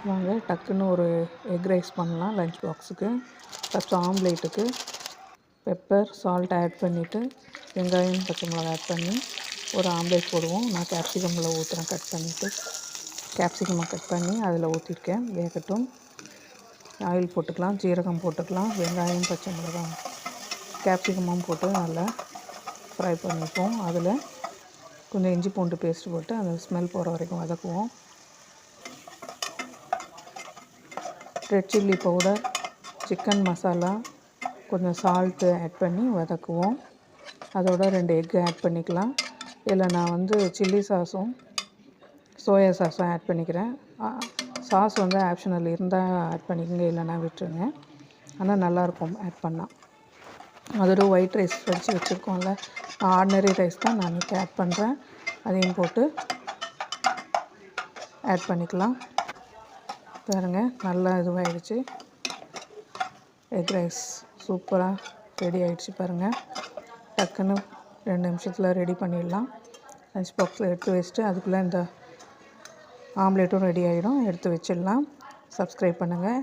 வாங்க டக்குன்னு ஒரு எக் ரைஸ் பண்ணலாம் லஞ்ச் பாக்ஸுக்கு. ஃபஸ்ட்டு ஆம்லேட்டுக்கு பெப்பர் சால்ட் ஆட் பண்ணிவிட்டு வெங்காயம் பச்சை மிளகாய் ஆட் பண்ணி ஒரு ஆம்லேட் போடுவோம். நான் கேப்சிகமில் ஊற்றுறேன் கட் பண்ணிவிட்டு. கேப்சிகமை கட் பண்ணி அதில் ஊற்றிருக்கேன். வேகட்டும். ஆயில் போட்டுக்கலாம், ஜீரகம் போட்டுக்கலாம், வெங்காயம் பச்சை மிளகாய் கேப்சிகமும் போட்டு நல்லா ஃப்ரை பண்ணிப்போம். அதில் கொஞ்சம் இஞ்சி பூண்டு பேஸ்ட் போட்டு அந்த ஸ்மெல் போகிற வரைக்கும் வதக்குவோம். Red chilli powder, chicken masala, கொஞ்சம் சால்ட்டு ஆட் பண்ணி வதக்குவோம். அதோட 2 எக்கு ஆட் பண்ணிக்கலாம். இதில் நான் சில்லி சாஸும் சோயா சாஸும் ஆட் பண்ணிக்கிறேன். சாஸ் ஆப்ஷனல் இருந்தால் ஆட் பண்ணிக்கோங்க, இல்லைனா விட்டுருங்க. ஆனால் நல்லாயிருக்கும் ஆட் பண்ணால். அதோட ஒயிட் ரைஸ் வடித்து வச்சுருக்கோம்ல, ஆர்டினரி ரைஸ் தான் நான் இன்றைக்கி ஆட் பண்ணுறேன். அதையும் போட்டு ஆட் பண்ணிக்கலாம். பாருங்கள், நல்லா இதுவாகிடுச்சு. எக் ரைஸ் சூப்பராக ரெடி ஆகிடுச்சு பாருங்கள். டக்குன்னு 2 நிமிஷத்தில் ரெடி பண்ணிடலாம். லஞ்ச் பாக்ஸில் எடுத்து வச்சுட்டு அதுக்குள்ளே இந்த ஆம்லேட்டும் ரெடி ஆகிடும். எடுத்து வச்சிடலாம். சப்ஸ்கிரைப் பண்ணுங்கள்.